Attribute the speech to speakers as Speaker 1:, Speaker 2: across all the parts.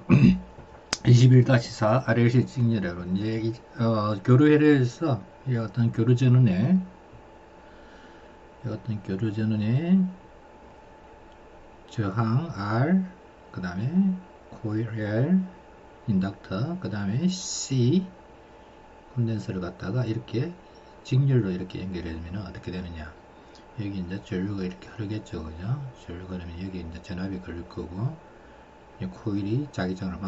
Speaker 1: 21-4 RLC 직렬회로 이제 교류회로에서 이 어떤 교류전원의 저항 R, 그 다음에 코일 L, 인덕터, 그 다음에 C 콘덴서를 갖다가 이렇게 직렬로 이렇게 연결해주면 어떻게 되느냐. 여기 이제 전류가 이렇게 흐르겠죠, 그죠? 전류가 그러면 여기 이제 전압이 걸릴 거고, 이 코일이 자기장을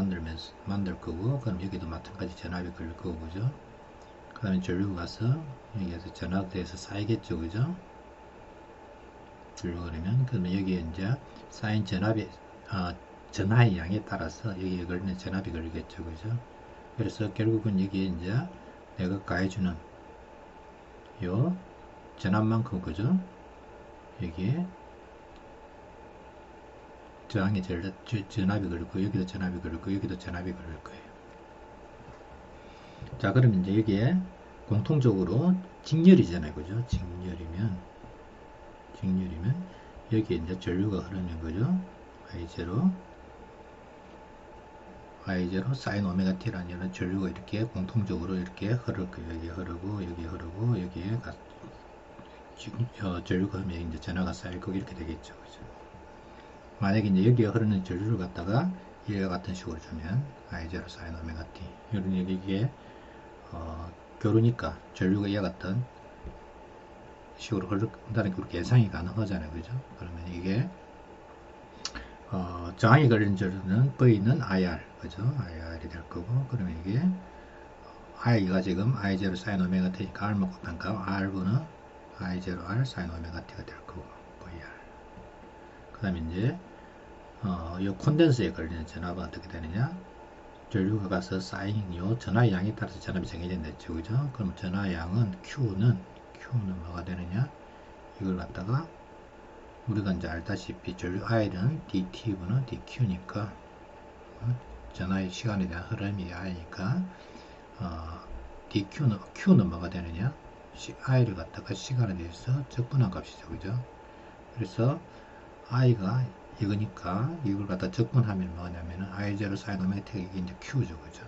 Speaker 1: 만들 거고, 그럼 여기도 마찬가지 전압이 걸릴 거고, 그죠? 그 다음에 전류가 가서 여기에서 전압돼서 쌓이겠죠, 그죠? 전류가 그러면, 그러면 여기에 이제 쌓인 전압이, 전하의 양에 따라서 여기에 걸리는 전압이 걸리겠죠, 그죠? 그래서 결국은 여기에 이제 내가 가해주는 요 전압만큼, 그죠? 여기에 저항이 전압이 걸리고, 여기도 전압이 걸리고, 여기도 전압이 걸릴 거예요. 자, 그럼 이제 여기에 공통적으로 직렬이잖아요, 그죠? 직렬이면 여기에 이제 전류가 흐르는 거죠. I0 sin 오메가 t라는 이런 전류가 이렇게 공통적으로 이렇게 흐를 거예요. 여기 흐르고, 여기 흐르고, 여기에 전류가 흐르면 이제 전하가 쌓일 거고 이렇게 되겠죠, 그죠? 만약에 이제 여기에 흐르는 전류를 갖다가 이와 같은 식으로 주면 I0 sin 오메가 t 이런 이게 교류니까 전류가 이와 같은 식으로 흐른다는 게 그렇게 예상이 가능하잖아요, 그죠? 그러면 이게 저항이 걸린 전류는 V는 IR, 그죠? IR이 될 거고, 그러면 이게 I가 지금 I0 sin 오메가 t니까 R만 곱한 값, R분은 I0R sin 오메가 t가 될 거고, VR. 그 다음에 이제 이 콘덴서에 걸리는 전압은 어떻게 되느냐? 전류가 가서 쌓인 요 전하의 양에 따라서 전압이 정해진다 했죠, 그죠? 그럼 전하의 양은 Q는 뭐가 되느냐? 이걸 갖다가 우리가 이제 알다시피 전류 I는 dT분은 dQ니까 전하의 시간에 대한 흐름이 I니까 Q는 뭐가 되느냐? I를 갖다가 시간에 대해서 적분한 값이죠, 그죠? 그래서 I가 이거니까 이걸 갖다 적분하면 뭐냐면은 I0 sin 오메가 t가 이게 이제 Q죠, 그죠?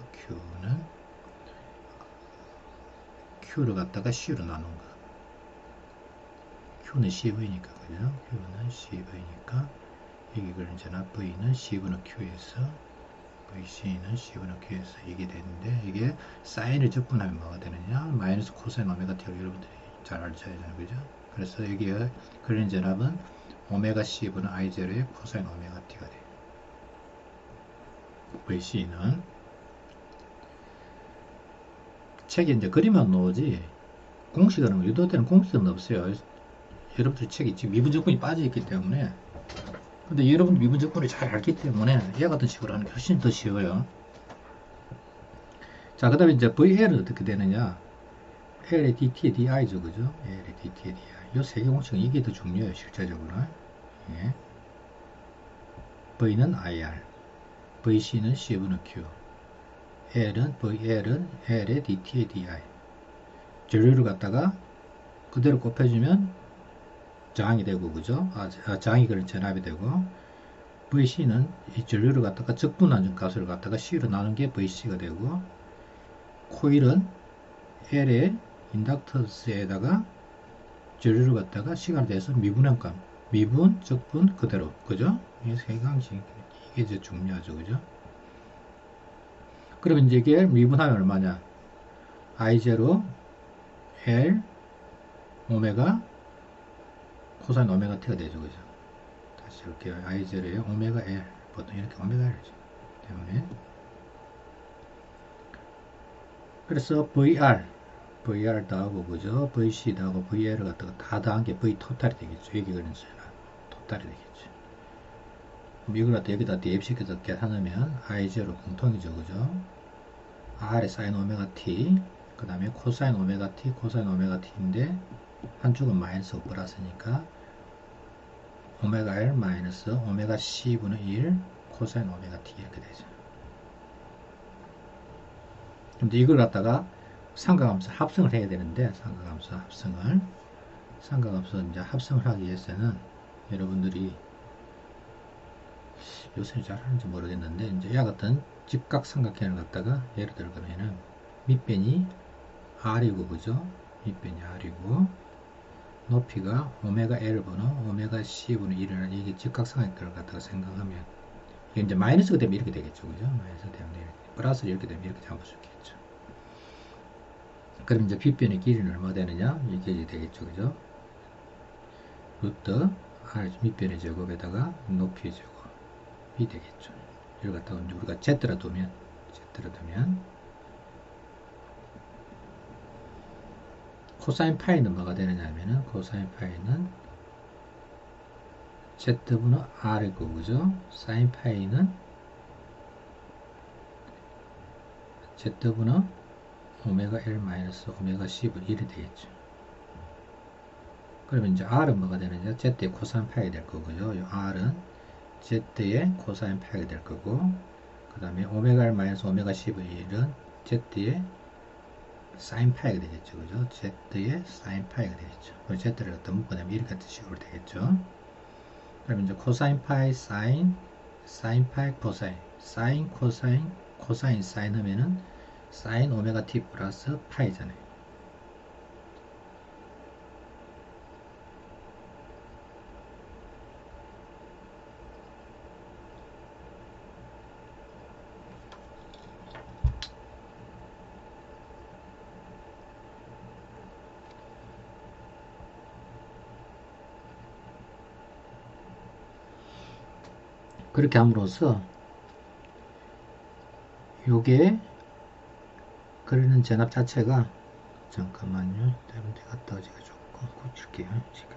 Speaker 1: Q를 갖다가 C로 나눈 거. Q는 CV니까, 그죠? Q는 CV니까, 여기 걸린 전압 V는 C분의 Q에서, VC는 C분의 Q에서 이게 되는데, 이게 사인을 적분하면 뭐가 되느냐? 마이너스 코사인 오메가 T를 여러분들이 잘 알잖아요, 그죠? 그래서 여기에 걸린 전압은 오메가 C분의 I0의 코사인 오메가 T가 돼요. VC는 책에 이제 그림만 나오지, 공식은, 유도되는 공식은 없어요. 여러분들 책이 지금 미분적분이 빠져있기 때문에, 근데 여러분 미분적분을 잘 알기 때문에 이와 같은 식으로 하는 게 훨씬 더 쉬워요. 자, 그 다음에 이제 VL은 어떻게 되느냐? L의 DT의 DI죠, 그죠? L의 DT의 DI. 이 세 개 공식은 이게 더 중요해요, 실제적으로. 예. V는 IR, VC는 C분의 Q, VL은 L의 DT의 DI. 전류를 갖다가 그대로 곱해주면 저항이 되고, 그죠? 저항이 그런 전압이 되고, VC는 이 전류를 갖다가 적분하는 값을 갖다가 C로 나눈 게 VC가 되고, 코일은 L의 인덕터스에다가 전류를 갖다가 시간에 대해서 미분한 값, 미분, 적분, 그대로, 그죠? 이 세 방식, 이게 이제 중요하죠, 그죠? 그러면 이제 이게 미분하면 얼마냐? I0, L, 오메가, 코사인 오메가 t가 되죠, 그죠? 다시 이렇게 I0에 오메가 L, 보통 이렇게 오메가 L이죠. 때문에. 그래서 VR 더하고, 그죠? VC 더하고 VL을 갖다가 다 더한 게 V 토탈이 되겠죠. 여기 그런 토탈이 되겠죠. 그럼 이걸 갖다 여기다 대입시켜서 계산하면 I0 공통이죠, 그죠? R의 사인 오메가 T, 그 다음에 코사인 오메가 T, 코사인 오메가 T인데, 한쪽은 마이너스고 플러스니까, 오메가 L 마이너스 오메가 C분의 1 코사인 오메가 T 이렇게 되죠. 근데 이걸 갖다가 삼각함수 합성을 해야 되는데, 삼각함수 이제 합성을 하기 위해서는 여러분들이 요새 잘 하는지 모르겠는데, 이제 이와 같은 직각삼각형을 갖다가 예를 들어 보면은 밑변이 R이고, 그죠? 밑변이 R이고, 높이가 오메가 L분의 오메가 C분의 1이라는 이게 직각삼각형을 갖다가 생각하면, 이게 이제 마이너스가 되면 이렇게 되겠죠, 그죠? 마이너스가 되면 이렇게, 플러스를 이렇게 되면 이렇게 잡을 수 있겠죠. 그럼 이제 빗변의 길이는 얼마 되느냐? 이게 되겠죠, 그죠? 루트 R 밑변의 제곱에다가 높이의 제곱이 되겠죠. 이걸 갖다가 이제 우리가 Z라 두면 코사인 파이는 뭐가 되느냐 하면은 코사인 파이는 Z분의 R이고, 그죠? 사인 파이는 Z분의 오메가 L 마이너스 오메가 C분의 1이 되겠죠. 그러면 이제 R은 뭐가 되느냐? Z의 코사인 파이가 될 거고요. 이 R은 Z의 코사인 파이가 될 거고, 그 다음에 오메가 L 마이너스 오메가 C분의 1은 Z의 사인 파이가 되겠죠, 그죠? Z의 사인 파이가 되겠죠. 그럼 Z를 갖다 묶어내면 이렇게 같은 식으로 되겠죠. 그러면 이제 코사인 파이, 사인 파이, 코사인, 사인, 코사인, 코사인, 사인 하면은 사인 오메가 t 플러스 파이잖아요. 그렇게 함으로써 요게 그리는 전압 자체가, 잠깐만요. 때문에 갔다가 제가 조금 고칠게요. 지금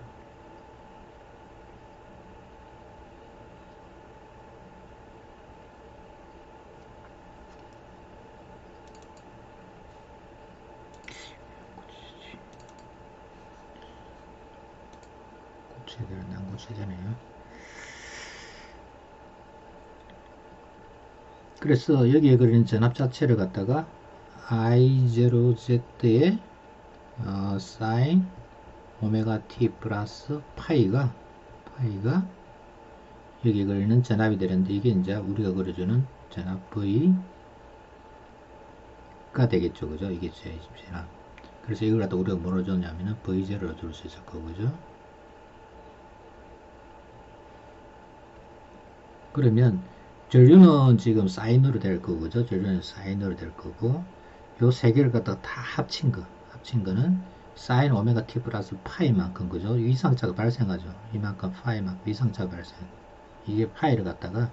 Speaker 1: 고쳐야 되는데 안 고쳐야 되네요. 그래서 여기에 그리는 전압 자체를 갖다가 I0Z의 사인 오메가 t 플러스 파이가 여기에 그리는 전압이 되는데, 이게 이제 우리가 그려주는 전압 V가 되겠죠, 그죠? 이게 제 전압. 그래서 이걸 갖다 우리가 뭐로 줬냐면은 V0로 줄 수 있을 거고죠. 그러면 전류는 지금 사인으로 될 거고죠. 전류는 사인으로 될 거고, 요 세 개를 갖다가 다 합친 거는 사인 오메가 t 플러스 파이만큼, 그죠? 위상차가 발생하죠. 이만큼 파이만큼 위상차가 발생. 이게 파이를 갖다가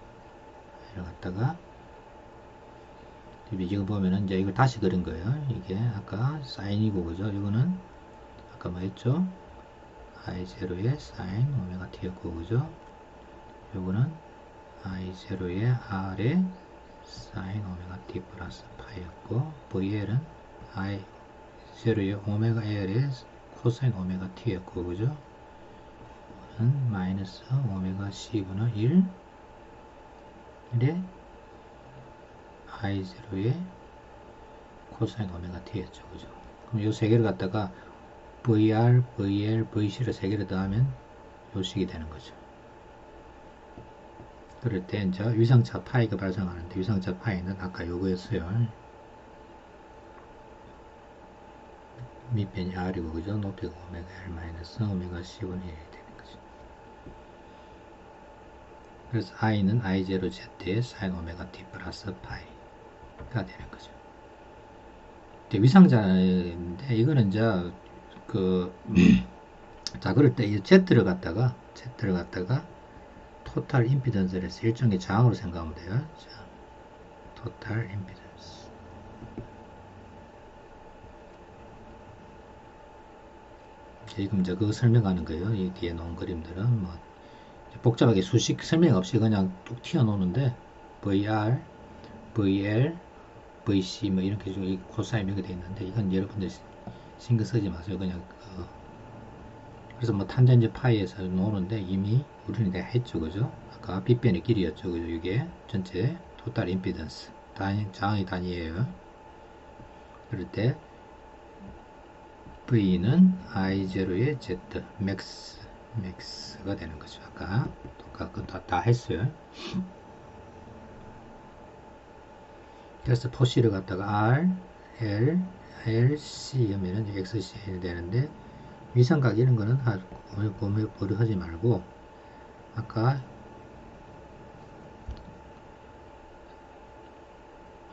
Speaker 1: 지금 보면은 이제 이걸 다시 그린 거예요. 이게 아까 사인이고, 그죠? 이거는 아까 뭐 했죠? I0의 사인 오메가 t였고, 그죠? 요거는 I0의 R의 사인 오메가 t 플러스 파이였고, VL은 I0의 오메가 L의 코사인 오메가 t였고, 그죠? 마이너스 오메가 C분의 1의 I0의 코사인 오메가 t였죠, 그죠? 그럼 이 세 개를 갖다가 VR, VL, VC를 세 개를 더하면 요 식이 되는 거죠. 그럴 때 이제 위상차 파이가 발생하는데, 위상차 파이는 아까 요거였어요. 밑변이 R이고, 그죠? 높이가 오메가 L 마이너스 오메가 C분의 1이 되는 거죠. 그래서 I는 I0Z의 사인 오메가 t 플러스 파이가 되는 거죠. 위상자인데, 이거는 이제 자, 그럴 때 이 Z를 갖다가 토탈 임피던스를 해서 일종의 저항으로 생각하면 돼요. 자, 토탈 임피던스. 지금 이제 그거 설명하는 거예요. 이 뒤에 놓은 그림들은 뭐 복잡하게 수식 설명 없이 그냥 뚝 튀어놓는데, VR, VL, VC 뭐 이렇게 좀 코사인 이렇게 돼 있는데, 이건 여러분들 신경 쓰지 마세요. 그냥 그래서 뭐 탄젠트 파이에서 노는데 이미 우리는 다 했죠, 그죠? 아까 빗변의 길이였죠, 그죠? 이게 전체 토탈 임피던스 저항의 단위예요. 그럴 때 V는 I0의 Z 맥스 x가 되는 거죠. 아까 똑같은 다 했어요. 그래서 포시를 갖다가 R, L, L, C 하면은 XCN이 되는데 위상각 이런 거는 보려 하지 말고 아까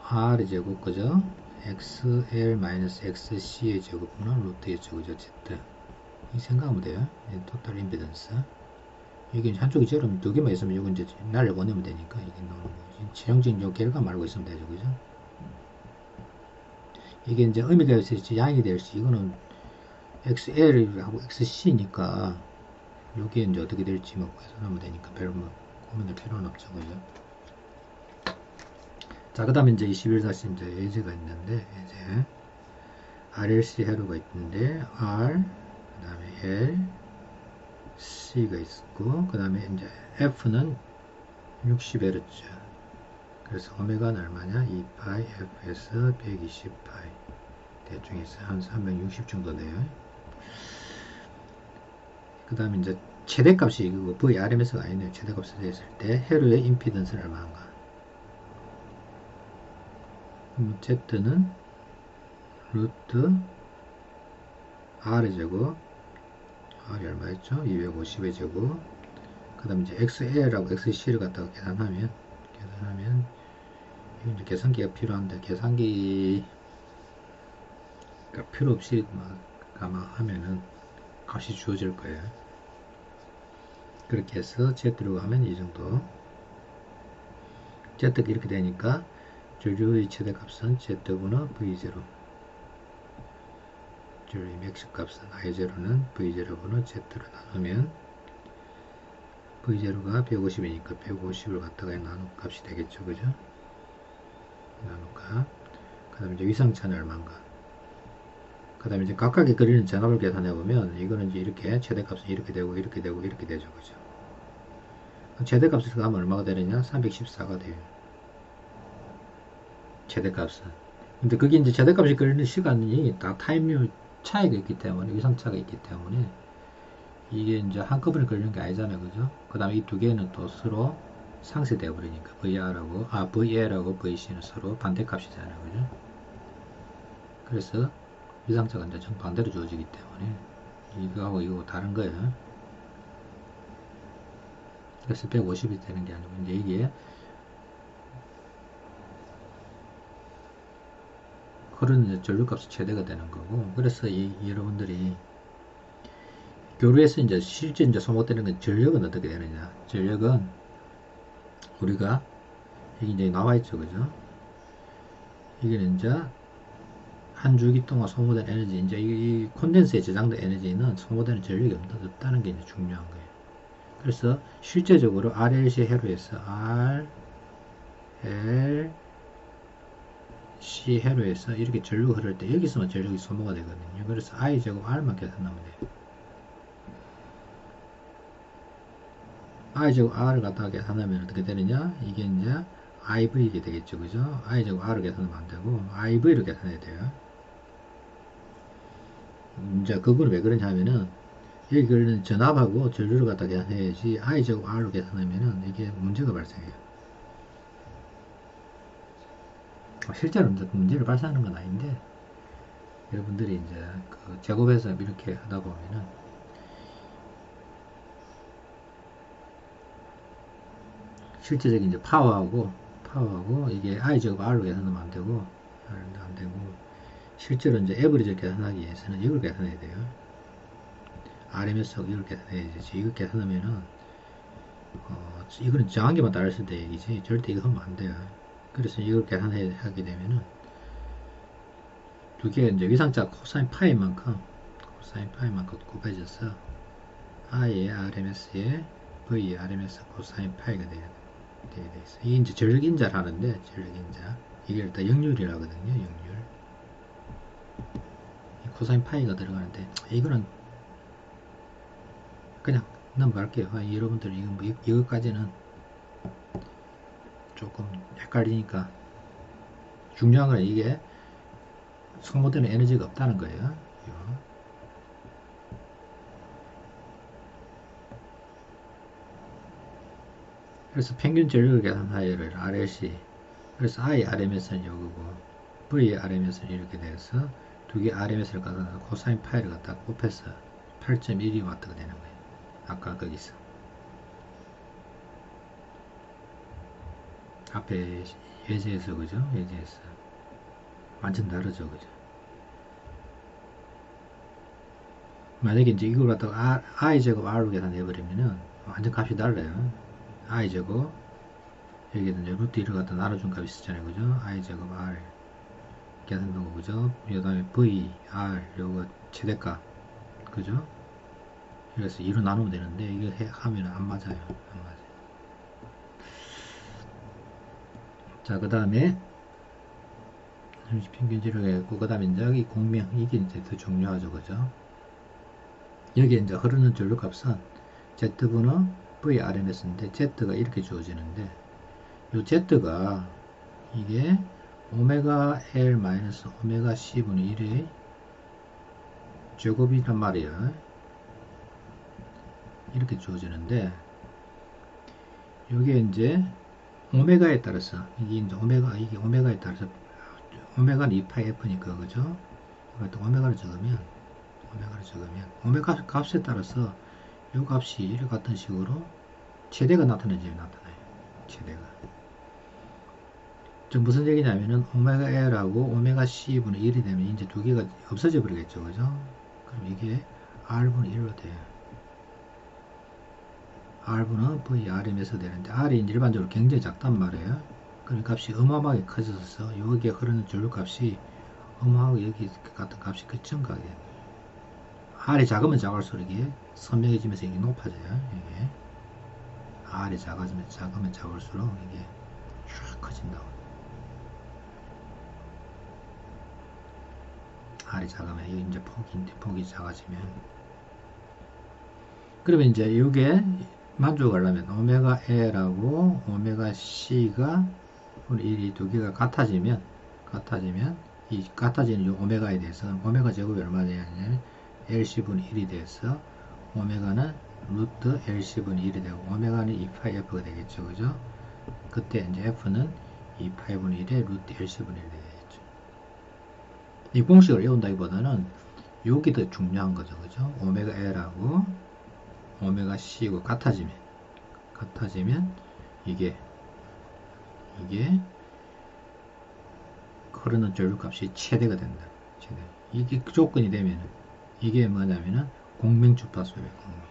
Speaker 1: R의 제곱 그죠? XL-XC의 제곱은 루트겠죠 그죠? Z 이 생각하면 돼요. 토탈 임피던스 이게 한쪽이 제로면 두 개만 있으면 이건 이제 날려 보내면 되니까 이게 너무 지형적인 요 결과 말고 있으면 되죠 그죠? 이게 이제 의미가 있을지 양이 될지 이거는 XL하고 XC니까 요게 이제 어떻게 될지 뭐 계산하면 되니까 별 뭐 고민할 필요는 없죠 그죠? 자 그 다음에 이제 21다시 이제 예제가 있는데 이제 RLC 회로가 있는데 R 그 다음에 L C가 있고 그 다음에 이제 F는 60Hz 그래서 오메가는 얼마냐 2파이 F에서 120파이 대충 해서 한 360 정도 돼요. 그 다음에 이제 최대값이 이거 VRMS가 아니네요. 최대값을 했을 때 회로의 임피던스는 얼마인가? Z는 루트 R의 제곱 R이 얼마였죠? 250의 제곱 그 다음에 이제 XL하고 XC를 갖다가 계산하면 이건 이제 계산기가 필요한데 계산기가 필요 없이 가마하면은 값이 주어질 거예요. 그렇게 해서 Z로 하면 이 정도 Z가 이렇게 되니까 전류의 최대값은 Z분의 V0 전류의 맥스값은 I0는 V0분의 Z로 나누면 V0가 150이니까 150을 갖다가 나눈 값이 되겠죠 그죠? 나눈값 그 다음에 이제 위상차는 얼마인가 그 다음에 이제 각각의 그리는 전압을 계산해 보면 이거는 이제 이렇게 최대값은 이렇게 되고 이렇게 되고 이렇게 되죠 그죠? 최대값을 가면 얼마가 되느냐 314가 돼요 최대값은 근데 그게 이제 최대값이 걸리는 시간이 다 타임류 차이가 있기 때문에 위상차가 있기 때문에 이게 이제 한꺼번에 걸리는 게 아니잖아요 그죠? 그 다음에 이 두 개는 또 서로 상쇄되어 버리니까 VL하고 VC는 서로 반대값이잖아요 그죠? 그래서 위상차가 이제 정반대로 주어지기 때문에 이거하고 이거 다른 거예요. 그래서 150이 되는 게 아니고 이제 이게 흐르는 전류값이 최대가 되는 거고 그래서 여러분들이 교류에서 이제 실제 이제 소모되는 건 전력은 어떻게 되느냐 전력은 우리가 여기 이제 나와 있죠 그죠? 이게 이제 한 주기 동안 소모된 에너지 이제 이 콘덴서에 저장된 에너지는 소모되는 전력이 없다는 게 이제 중요한 거예요. 그래서 실제적으로 RLC 회로에서 RLC 회로에서 이렇게 전류가 흐를 때 여기서만 전력이 소모가 되거든요. 그래서 I 제곱 R만 계산하면 돼요. I 제곱 R을 갖다가 계산하면 어떻게 되느냐? 이게 이제 IV가 되겠죠. 그죠? I 제곱 R을 계산하면 안 되고 IV를 계산해야 돼요. 이제 그거는 왜 그러냐 하면은 여기 그러는 전압하고 전류를 갖다 계산해야지 I 제곱 R로 계산하면은 이게 문제가 발생해요. 실제로 문제를 발생하는 건 아닌데 여러분들이 이제 그 제곱해서 이렇게 하다 보면은 실제적인 이제 파워하고 이게 I 제곱 R로 계산하면 안 되고 실제로 이제 에버리지를 계산하기 위해서는 이걸 계산해야 돼요. RMS하고 이걸 계산해야지. 이걸 계산하면은 이거는 정한계만 따랐을 때 얘기지 절대 이거 하면 안 돼요. 그래서 이걸 계산하게 되면은 두 개가 이제 위상자 코사인 파이만큼 곱해져서 I의 RMS에 V의 RMS 코사인 파이가 되게 돼 있어요. 이게 이제 전력인자를 하는데 전력인자 이게 일단 역률이라거든요. 역률 코사인 파이가 들어가는데 이거는 그냥 넘어갈게요. 여러분들 이거까지는 조금 헷갈리니까 중요한 건 이게 소모되는 에너지가 없다는 거예요. 그래서 평균 전력을 계산하여를 RLC. 그래서 I RMS는 요거고 V RMS는 이렇게 돼서 두 개 RMS를 갖다 코사인 파이를 갖다 곱해서 8.12W가 되는 거예요. 아까 거기서 앞에 예제에서 그죠? 예제에서 완전 다르죠, 그죠? 만약에 이제 이걸 갖다가 I 제곱 R로 계산해버리면은 완전 값이 달라요. I 제곱 여기에다 이제 루트 1을 갖다 나눠준 값이 있었잖아요, 그죠? I 제곱 R 계산되고, 그죠? 그 다음에 V, R 요거 최대값, 그죠? 그래서 2로 나누면 되는데 이거 하면 안 맞아요. 안 맞아요. 자, 그 다음에 평균치를 했고, 그 다음에 이제 여기 공명, 이게 이제 더 중요하죠, 그죠? 여기에 이제 흐르는 전류값은 Z분의 VRMS인데 Z가 이렇게 주어지는데 요 Z가 이게 오메가 L 마이너스 오메가 C분의 1의 제곱이란 말이에요. 이렇게 주어지는데 이게 이제 오메가에 따라서 이게 이제 오메가에 따라서 오메가는 2파이 F니까 그죠? 오메가를 적으면 오메가 값에 따라서 이 값이 이렇게 같은 식으로 최대가 나타나야지 나타나요. 최대가. 즉 무슨 얘기냐면은 오메가 L하고 오메가 C분의 1이 되면 이제 두 개가 없어져 버리겠죠. 그죠? 그럼 이게 R분의 1로 돼요. R분은 VRM에서 되는데 R이 일반적으로 굉장히 작단 말이에요. 그럼 값이 어마어마하게 커져서 여기에 흐르는 전류 값이 어마어마하게 여기 같은 값이 증가하게 돼요. R이 작으면 작을수록 이게 선명해지면서 이게 높아져요. 이게 R이 작으면 작을수록 이게 쫙 커진다고. R이 작으면 이게 이제 폭이 작아지면 그러면 이제 이게 만족하려면 오메가 L하고 오메가 C가 1이 두 개가 같아지면 이 같아지는 이 오메가에 대해서 오메가 제곱이 얼마 되냐면 LC분의 1이 돼서 오메가는 루트 LC분의 1이 되고 오메가는 2파이 F가 되겠죠. 그죠? 그때 이제 F는 2파이분의 1에 루트 LC분의 1이 되겠죠. 이 공식을 외운다기보다는 요게 더 중요한 거죠. 그죠? 오메가 L하고 오메가 C가 같아지면 이게 흐르는 전류값이 최대가 된다. 최대. 이게 조건이 되면 이게 뭐냐면은 공명 주파수예요. 공명.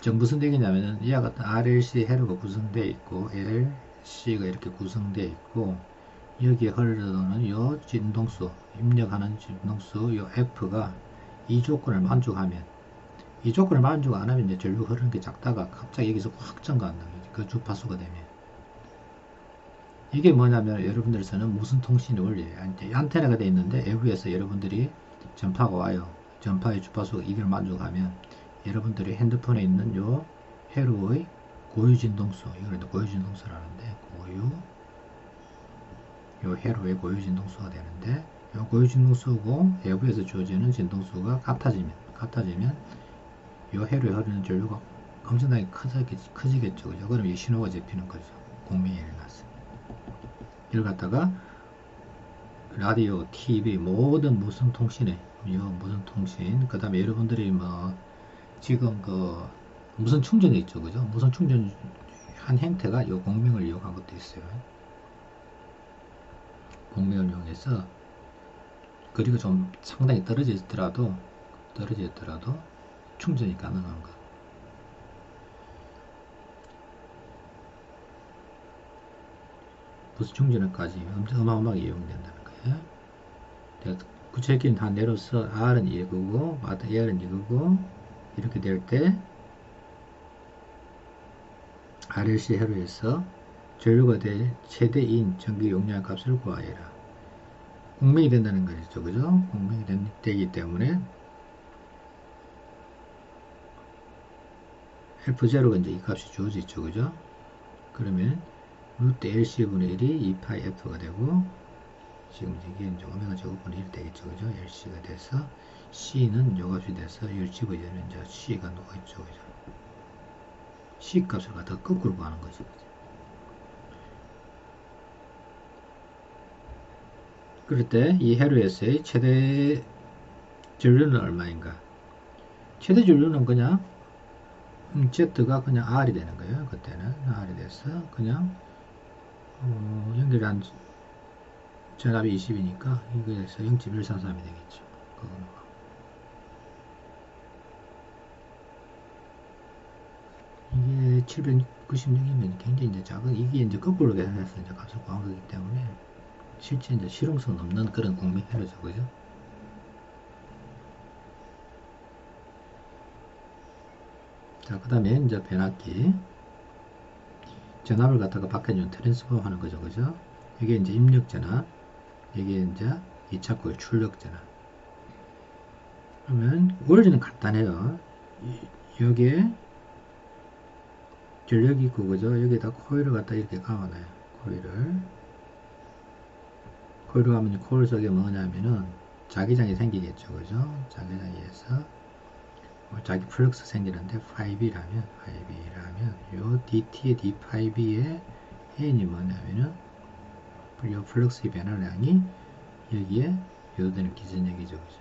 Speaker 1: 즉 무슨 얘기냐면은 이와 같은 RLC 회로가 구성되어 있고 LC가 이렇게 구성되어 있고 여기에 흐르는 이 진동수 입력하는 진동수 이 F가 이 조건을 만족하면 이 조건을 만족 안 하면 이제 전류가 흐르는 게 작다가 갑자기 여기서 확 증가한다. 그 주파수가 되면 이게 뭐냐면 여러분들에서는 무슨 통신 원리예요. 이제 안테나가 되어 있는데 외부에서 여러분들이 전파가 와요. 전파의 주파수가 이걸 만족하면 여러분들이 핸드폰에 있는 요 회로의 고유 진동수 이걸 고유 진동수라는데 요 회로의 고유 진동수가 되는데 요 고유 진동수고 외부에서 주어지는 진동수가 같아지면 요 회로에 흐르는 전류가 엄청나게 커지겠죠. 그죠? 그럼 이 신호가 잡히는 거죠. 공명이 일어났어요. 이걸 갖다가 라디오, TV, 모든 무선 통신에 무선 통신, 그 다음에 여러분들이 뭐 지금 그 무선 충전이 있죠, 그죠? 무선 충전 한 형태가 이 공명을 이용한 것도 있어요. 공명을 이용해서 그리고 좀 상당히 떨어져 있더라도 충전이 가능한 것. 무슨 충전까지 어마어마하게 이용된다는 거예요. 구체적인 다 내로서 R은 이거고 R은 이거고 이렇게 될 때 RLC 회로에서 전류가 될 최대인 전기 용량 값을 구하여라. 공명이 된다는 거죠. 그죠? 공명이 되기 때문에 F0가 이제 이 값이 주어지죠. 그죠? 그러면 루트 LC분의 1이 2파이 F가 되고 지금 이게 이제 오메가 제곱분의 1이 되겠죠. 그죠? LC가 돼서 C는 요 값이 돼서 이걸 집어넣으면 이제 C가 녹아있죠. 그죠? C 값을 갖다가 거꾸로 구하는 거죠. 그럴 때 이 회로에서의 최대 전류는 얼마인가? 최대 전류는 그냥 Z가 그냥 R이 되는 거예요. 그때는 R이 돼서 그냥 연결한 전압이 20이니까 이거에서 0.133이 되겠죠. 이게 796이면 굉장히 이제 작은, 이게 이제 거꾸로 계산해서 이제 값을 구한 거기 때문에 실제 이제 실용성 없는 그런 공명회로죠. 그죠? 자, 그 다음에 이제 변압기. 전압을 갖다가 바꿔주는 트랜스포 하는 거죠. 그죠? 이게 이제 입력 전압, 이게 이제 2차 코일 출력 전압. 그러면 원리는 간단해요. 여기에 전력이 있고, 그죠? 여기에다 코일을 갖다 이렇게 감아놔요. 코일을 가면 코일 속에 뭐냐면은 자기장이 생기겠죠. 그죠? 자기장에서 자기 플럭스 생기는데 5B라면 요 DT의 D5B의 N이 뭐냐면은 요 플럭스의 변화량이 여기에 요도되는 기전력이죠. 그죠?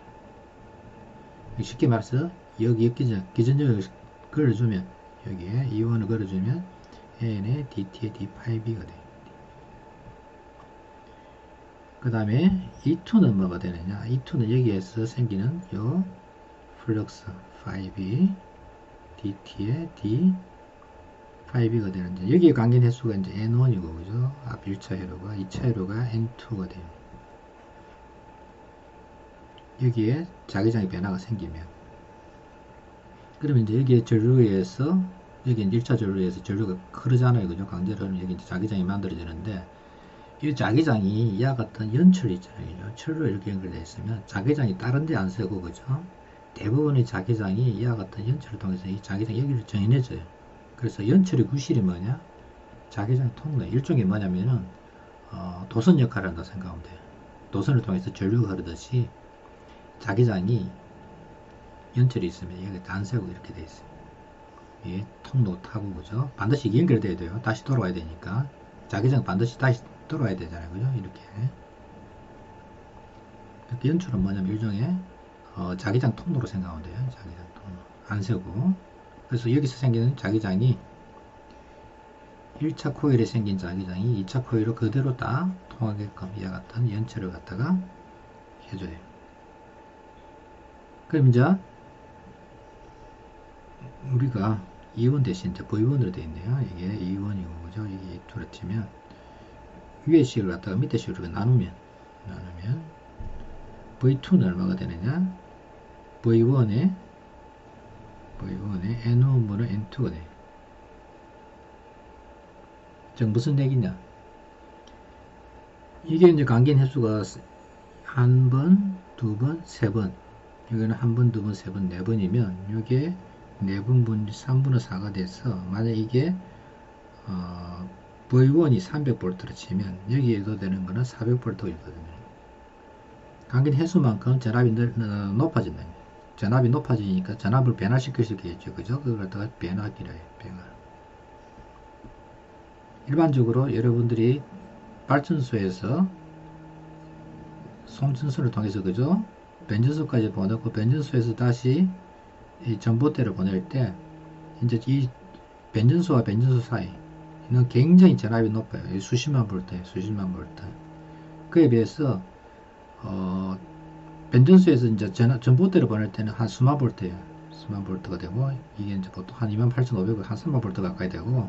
Speaker 1: 쉽게 말해서 여기 기전력을 걸어주면, 여기에 E1을 걸어주면 N의 DT의 D5B가 돼요. 그 다음에 E2는 뭐가 되느냐? E2는 여기에서 생기는 요 플럭스 5B DT의 D5B가 되는데, 여기에 관계 횟수가 이제 N1이고, 그죠? 앞 1차 회로가, 2차 회로가 N2가 돼요. 여기에 자기장의 변화가 생기면, 그러면 이제 여기에 전류에서, 여기 이제 1차 전류에서 전류가 흐르잖아요. 그죠? 강제로 흐르면 여기 이제 자기장이 만들어지는데, 이 자기장이 이와 같은 연철이 있잖아요. 철로 이렇게 연결되어 있으면 자기장이 다른 데 안 세고, 그죠? 대부분의 자기장이 이와 같은 연철을 통해서 이 자기장 여기를 정해져요. 그래서 연철의 구실이 뭐냐? 자기장 통로. 일종의 뭐냐면은 도선 역할을 한다고 생각하면 돼요. 도선을 통해서 전류가 흐르듯이 자기장이 연철이 있으면 여기 안 세고 이렇게 돼 있어요. 이 통로 타고, 그죠? 반드시 연결돼야 돼요. 다시 돌아와야 되니까. 자기장 반드시 다시 돌아와야 되잖아요. 그죠? 이렇게 연출은 뭐냐면 일종의 자기장 통로로 생각하면 돼요. 자기장 통로. 안 세고. 그래서 여기서 생기는 자기장이 1차 코일에 생긴 자기장이 2차 코일로 그대로 다 통하게끔 이와 같은 연철을 갖다가 해줘요. 그럼 이제 우리가 E1 대신 이제 V1으로 되어 있네요. 이게 E1이고, 그죠? 이게 E2로 치면 위에 식을 갖다가 밑에 식으로 나누면 V2는 얼마가 되느냐? V1에 N1분의 N2가 돼요. 즉 무슨 얘기냐? 이게 이제 강긴 횟수가 한 번, 두 번, 세 번. 여기는 한 번, 두 번, 세 번, 네 번이면 이게 4분 분지 3분의 4가 돼서, 만약 이게 V1이 300V로 치면 여기에도 되는 거는 400V이거든요. 강긴 횟수만큼 전압이 높아진다. 전압이 높아지니까 전압을 변화시킬 수 있겠죠. 그죠? 그걸 갖다가 변화기라 해요. 변화. 일반적으로 여러분들이 발전소에서 송전선을 통해서, 그죠? 변전소까지 보내고 변전소에서 다시 이 전봇대를 보낼 때 이제 이 변전소와 변전소 사이는 굉장히 전압이 높아요. 수십만 볼트예요. 수십만 볼트. 그에 비해서 변전소에서 이제 전봇대를 보낼 때는 한 수만 볼트예요. 수만 볼트가 되고, 이게 이제 보통 한 28,500, 한 3만 볼트 가까이 되고,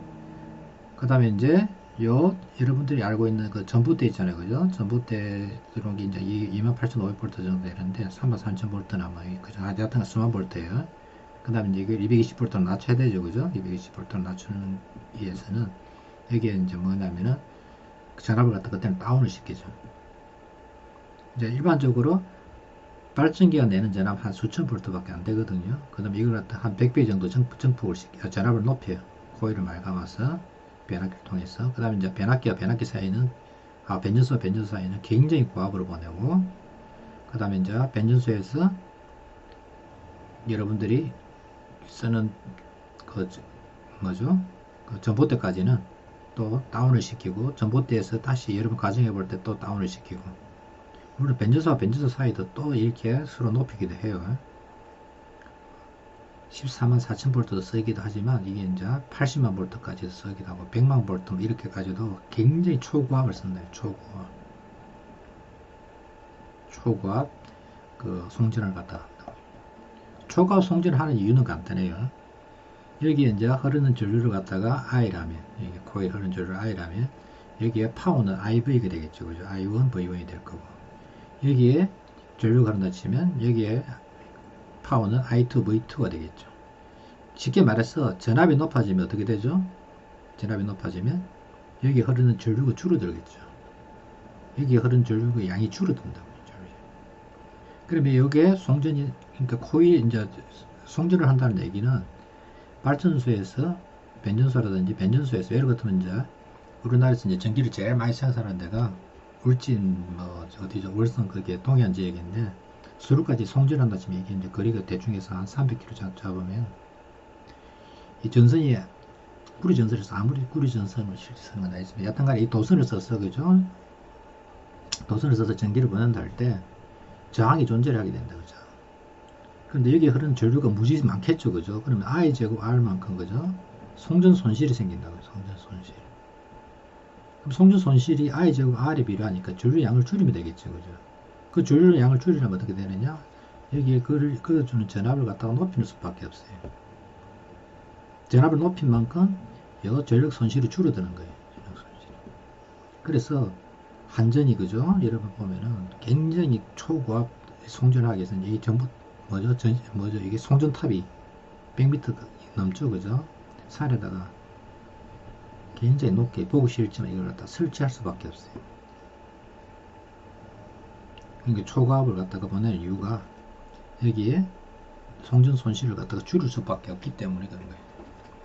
Speaker 1: 그 다음에 이제 여러분들이 알고 있는 그 전봇대 있잖아요. 그죠? 전봇대 들어온 게 이제 28,500볼트 정도 되는데 33,000볼트나 뭐, 그죠? 하여튼 수만 볼트예요. 그 다음에 이제 이걸 220볼트로 낮춰야 되죠. 그죠? 220볼트로 낮추는 위해서는 여기에 이제 뭐냐면은 전압을 갖다 그때는 다운을 시키죠. 이제 일반적으로 발전기가 내는 전압 한 수천 볼트밖에 안 되거든요. 그 다음에 이걸 갖다 한 100배 정도 전폭을 시켜, 전압을 높여요. 코일을 많이 감아서 변압기를 통해서. 그 다음에 이제 변압기와 변압기 사이는, 변전소와 변전소 사이는 굉장히 고압으로 보내고, 그 다음에 이제 변전소에서 여러분들이 쓰는 그 뭐죠? 그 전봇대까지는 또 다운을 시키고 전봇대에서 다시 여러분 가정해 볼 때 또 다운을 시키고 물론 변전소와 변전소 사이도 또 이렇게 서로 높이기도 해요. 14만 4천 볼트도 쓰기도 하지만 이게 이제 80만 볼트까지도 쓰기도 하고 100만 볼트 이렇게까지도 굉장히 초고압을 쓴다. 초고압 그 송전을 갖다 한다. 초고압 송전을 하는 이유는 간단해요. 여기에 이제 흐르는 전류를 갖다가 I라면, 여기 코일 흐르는 전류를 I라면, 여기에 파워는 IV가 되겠죠. 그죠? I1, V1이 될 거고. 여기에 전류가 흐른다 치면, 여기에 파워는 I2, V2가 되겠죠. 쉽게 말해서 전압이 높아지면 어떻게 되죠? 전압이 높아지면, 여기 흐르는 전류가 줄어들겠죠. 여기에 흐르는 전류가 양이 줄어든다고. 그러면 여기에 송전이, 그러니까 코일, 이제 송전을 한다는 얘기는 발전소에서 변전소라든지 변전소에서 예를 들면 이제 우리나라에서 이제 전기를 제일 많이 생산하는 데가 울진 뭐 어디죠 월성 그게 동해안 지역인데 수루까지 송전한다 치면 이게 이제 거리가 대충 해서 한 300km 잡으면 이 전선이 구리 전선에서 아무리 구리 전선을 실제하는 건 아니지만 여튼간에 이 도선을 써서 그죠 도선을 써서 전기를 보낸다 할 때 저항이 존재를 하게 된다 그죠. 그런데 여기 흐르는 전류가 무지 많겠죠, 그죠? 그러면 I 제곱 R만큼, 그죠? 송전 손실이 생긴다고요, 송전 손실. 그럼 송전 손실이 I 제곱 R이 필요하니까 전류 양을 줄이면 되겠죠, 그죠? 그 전류 양을 줄이려면 어떻게 되느냐? 여기에 그려주는 전압을 갖다가 높이는 수밖에 없어요. 전압을 높인 만큼, 이 전력 손실이 줄어드는 거예요, 전력 손실이. 그래서, 한전이, 그죠? 여러분 보면은 굉장히 초고압 송전하기 위해서는 이 전부 뭐죠? 이게 송전탑이 100m 넘죠, 그죠? 산에다가 굉장히 높게 보기 싫지만 이걸 갖다 설치할 수밖에 없어요. 그러니까 초고압을 갖다가 보내는 이유가 여기에 송전 손실을 갖다가 줄일 수밖에 없기 때문에 그런 거예요.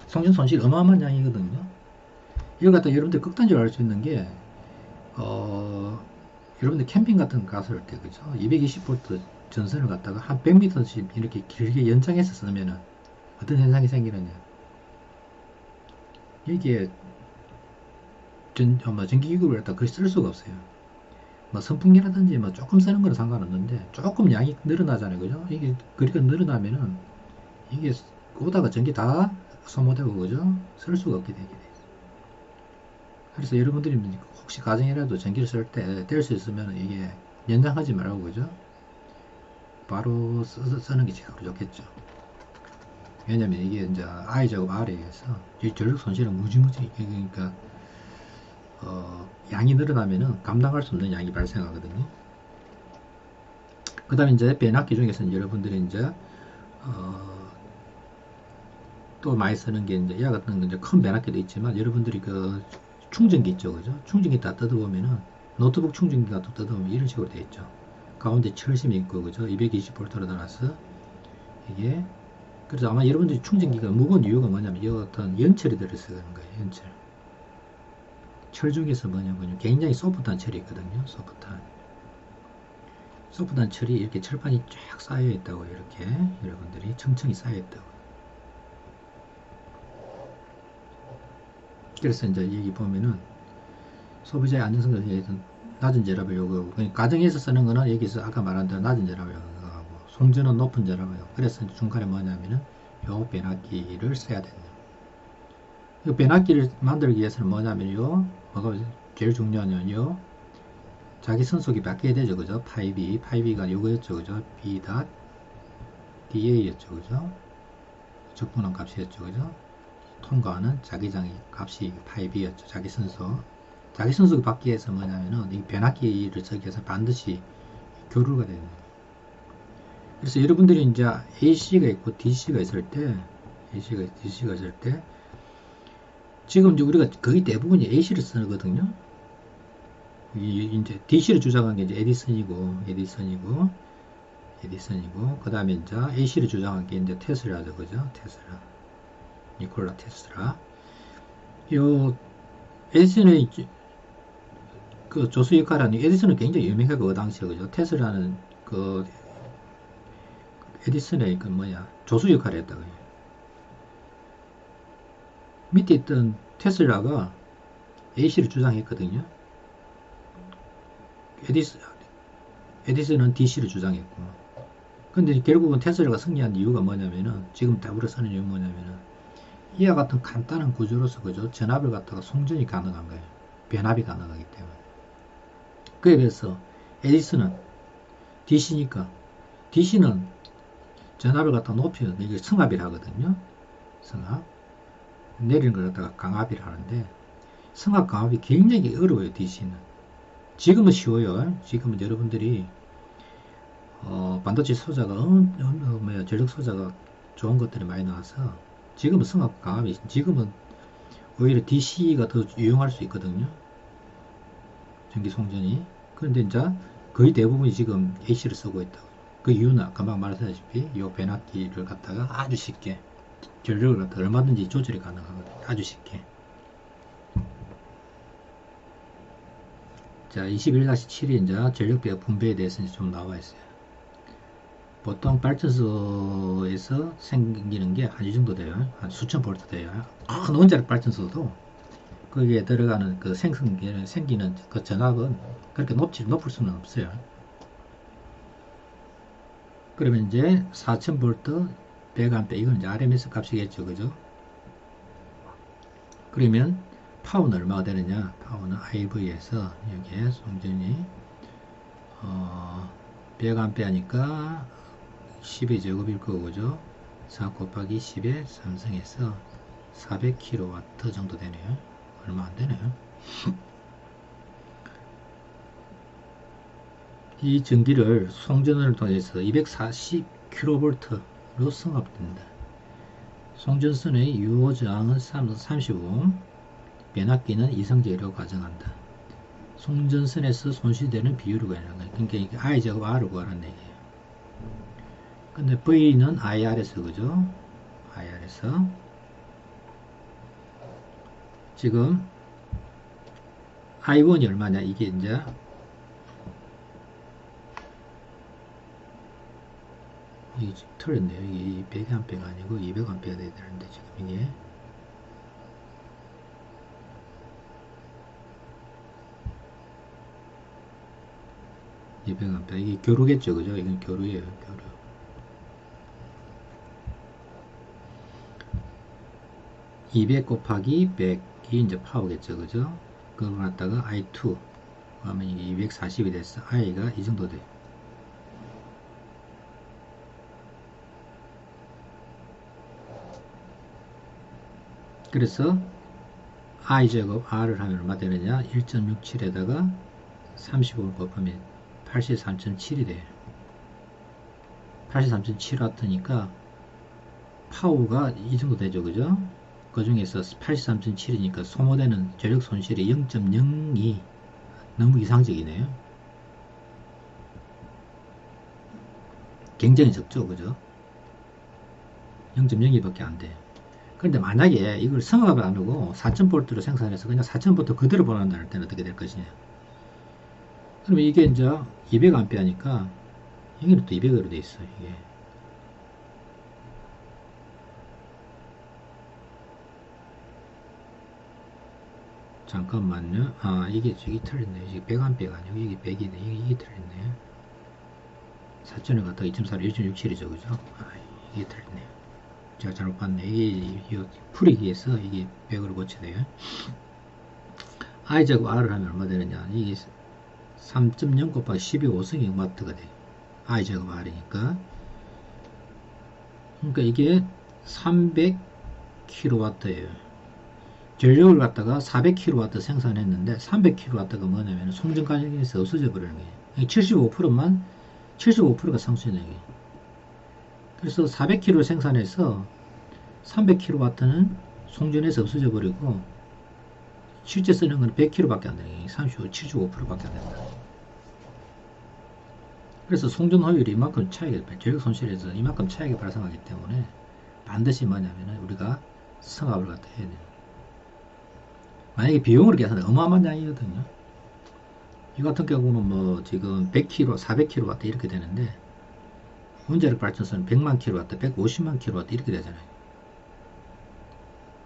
Speaker 1: 송전 손실이 어마어마한 양이거든요. 이걸 갖다 여러분들 극단적으로 알 수 있는 게 여러분들 캠핑 같은 거 갔을 때 그죠? 220V 전선을 갖다가 한 100m씩 이렇게 길게 연장해서 쓰면은 어떤 현상이 생기느냐. 여기에 전기기구를 갖다 거의 쓸 수가 없어요. 뭐 선풍기라든지 뭐 조금 쓰는 거는 상관없는데 조금 양이 늘어나잖아요. 그죠? 이게 그리가 늘어나면은 이게 오다가 전기 다 소모되고 그죠? 쓸 수가 없게 되게 돼요. 그래서 여러분들이 혹시 가정이라도 전기를 쓸 때 될 수 있으면 이게 연장하지 말고 그죠? 바로 쓰는 게 제일 좋겠죠. 왜냐면 이게 이제 I 제곱 R에 의해서 이 전력 손실은 무지무지 그러니까 양이 늘어나면은 감당할 수 없는 양이 발생하거든요. 그 다음에 이제 변압기 중에서는 여러분들이 이제 또 많이 쓰는 게 이제 이와 같은 이제 큰 변압기도 있지만 여러분들이 그 충전기 있죠, 그죠? 충전기 다 뜯어보면은 노트북 충전기가 또 뜯어보면 이런 식으로 되어 있죠. 가운데 철심이 있고, 그죠? 220V로 달아서 이게 그래서 아마 여러분들이 충전기가 무거운 이유가 뭐냐면 이 어떤 연철이 들어있어야 되는 거예요. 연철. 철 중에서 뭐냐면 굉장히 소프트한 철이 있거든요. 소프트한 철이 이렇게 철판이 쫙 쌓여 있다고 이렇게 여러분들이 층층이 쌓여 있다고. 그래서 이제 여기 보면은 소비자의 안정성에 대해서 낮은 전압을 요구하고 가정에서 쓰는 거는 여기서 아까 말한 대로 낮은 전압을 요구하고 송전은 높은 전압을 요구하고 그래서 중간에 뭐냐면은 요 변압기를 써야 된다. 이 변압기를 만들기 위해서는 뭐냐면 뭐가 제일 중요한 건 자기 선속이 바뀌어야 되죠, 그죠? 파이비가 요거였죠, 그죠? DA였죠, 그죠? 적분한 값이었죠, 그죠? 통과하는 자기장의 값이 파이비였죠, 자기 선속이 바뀌기 위해서 뭐냐면은 이 변압기를 쓰기 위해서 반드시 교류가 되는 거예요. 그래서 여러분들이 이제 AC가 있고 DC가 있을 때, DC가 있을 때, 지금 이제 우리가 거의 대부분이 AC를 쓰거든요. 이제 DC를 주장한 게 이제 에디슨이고, 그 다음에 이제 AC를 주장한 게 이제 테슬라죠, 그죠? 니콜라 테슬라. 에디슨의 그 조수 역할하는 에디슨은 굉장히 유명하고 그 당시에 그죠? 테슬라는 그 에디슨의 그 조수 역할을 했다고요. 밑에 있던 테슬라가 AC를 주장했거든요. 에디슨은 DC를 주장했고. 근데 결국은 테슬라가 승리한 이유가 뭐냐면은, 지금 더불어 쓰는 이유가 뭐냐면은, 이와 같은 간단한 구조로서, 그죠? 전압을 갖다가 송전이 가능한 거예요. 변압이 가능하기 때문에. 그에 비해서 에디슨은 DC니까, DC는 전압을 갖다 높이면 이게 성압이라 하거든요. 성압. 내리는 걸 갖다가 강압이라 하는데, 성압 강압이 굉장히 어려워요, DC는. 지금은 쉬워요. 지금은 여러분들이 반도체 소자가 전력 소자가 좋은 것들이 많이 나와서 지금은 성압 강압이 지금은 오히려 DC가 더 유용할 수 있거든요. 전기 송전이. 그런데 이제 거의 대부분이 지금 AC를 쓰고 있다고. 그 이유는 금방 말했다시피 이 변압기를 갖다가 아주 쉽게 전력을 갖다가 얼마든지 조절이 가능하거든요. 아주 쉽게. 자, 21-7이 이제 전력비와 분배에 대해서 좀 나와 있어요. 보통 발전소에서 생기는 게 한 이 정도 돼요. 한 수천 볼트 돼요. 큰 원자력 발전소도 거기에 들어가는 그 생기는 그 전압은 그렇게 높을 수는 없어요. 그러면 이제 4000 볼트 100A 이건 이제 RMS 값이겠죠. 그죠? 그러면 파워는 얼마가 되느냐? 파워는 IV에서 여기에 송전이 100A니까 10의 제곱일 거고, 그죠? 4 곱하기 10의 3승에서 400kW 정도 되네요. 얼마 안 되네요. 이 전기를 송전을 통해서 240kV로 승합됩니다. 송전선의 유효저항은 35, 변압기는 이성적이라고 가정한다. 송전선에서 손실되는 비율을 구하는 거예요. 그러니까 이게 I 제곱 R을 구하라는 얘기예요. 근데 V는 IR에서, 그죠? IR에서 지금 I1이 얼마냐? 이게 이제 이게 틀렸네요. 이게 100A가 아니고 200A가 돼야 되는데 지금 이게 200A 이게 교류겠죠, 그죠? 이건 교류예요, 교류. (200) 곱하기 100이 이제 파워겠죠, 그죠? 그걸 갖다가 I2 하면 이게 240이 됐어. I가 이 정도 돼요. 그래서 I 제곱 R을 하면 얼마 되느냐? 1.67에다가 35를 곱하면 83.7이 돼요. 83.7W니까 파워가 이 정도 되죠, 그죠? 그 중에서 83.7이니까 소모되는 전력 손실이 0.02 너무 이상적이네요. 굉장히 적죠, 그죠? 0.02밖에 안 돼요. 그런데 만약에 이걸 성합을 안 하고 4000V로 생산해서 그냥 4000V 그대로 보낸다는 때는 어떻게 될 것이냐? 그러면 이게 이제 200A니까 여기는 또 200으로 돼 있어요, 이게. 잠깐만요. 이게 저기 틀렸네요. 이게 100A가 아니고 이게 100이네. 이게 틀렸네요. 4천을 갖다가 2.4로 1.67이죠, 그죠? 이게 틀렸네요. 제가 잘못 봤네. 이게 풀이기에서 이게 100으로 고쳐야 돼요. I 제곱 R을 하면 얼마 되느냐? 이게 3.0 곱하기 12 5승 0W가 돼요. I 제곱 R이니까. 그러니까 이게 300kW예요. 전력을 갖다가 400kW 생산했는데 300kW가 뭐냐면 송전 과정에서 없어져 버리는 거예요. 75%만 75%가 상수전력이에요. 그래서 400kW 생산해서 300kW는 송전해서 없어져 버리고 실제 쓰는 건 100kW밖에 안 되는 거예요. 75%밖에 안 된다. 그래서 송전 효율이 이만큼 차이가, 전력 손실에서 이만큼 차이가 발생하기 때문에 반드시 뭐냐면 우리가 성합을 갖다 해야 돼요. 만약에 비용으로 계산하면 어마어마한 양이거든요. 이 같은 경우는 뭐 지금 100kW, 400kW 이렇게 되는데 원자력 발전소는 100만 kW, 150만 kW 이렇게 되잖아요.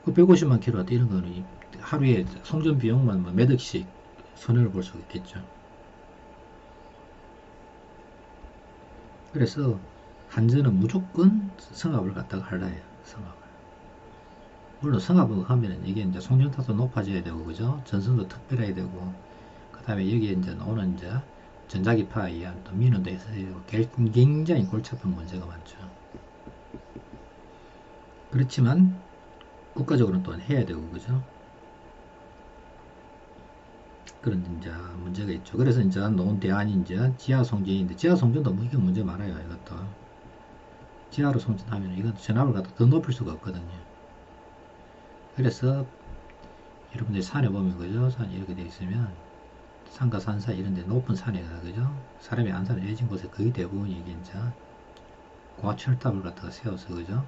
Speaker 1: 그 150만 킬로와트 이런 거는 하루에 송전 비용만 뭐 몇 억씩 손해를 볼 수 있겠죠. 그래서 한전은 무조건 성압을 갖다가 하려 해요. 성압을. 물론 성압을 하면 이게 이제 송전탑도 높아져야 되고, 그죠? 전선도 특별해야 되고, 그 다음에 여기에 이제 나오는 이제 전자기파에 의한 또 민원도 있어요. 굉장히 골치 아픈 문제가 많죠. 그렇지만 국가적으로는 또 해야 되고, 그죠? 그런 이제 문제가 있죠. 그래서 이제 놓은 대안이 이제 지하 송전인데, 지하 송전도 뭐 이게 문제 많아요. 이것도 지하로 송전하면 이건 전압을 갖다 더 높일 수가 없거든요. 그래서 여러분들이 산에 보면, 그죠? 산이 이렇게 돼 있으면 산과 산 사이 이런 데 높은 산에, 그죠? 사람이 안 사는 외진 곳에 거의 대부분이 이게 이제 고철탑을 갖다가 세워서, 그죠?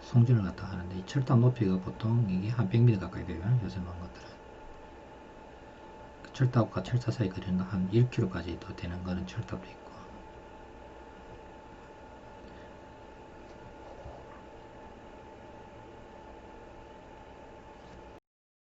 Speaker 1: 송전을 갖다가 하는데, 이 철탑 높이가 보통 이게 한 100m 가까이 돼요. 요새 놓은 것들은. 철탑과 철탑 사이 거리는 한 1km까지 또 되는 거는 철탑도 있고.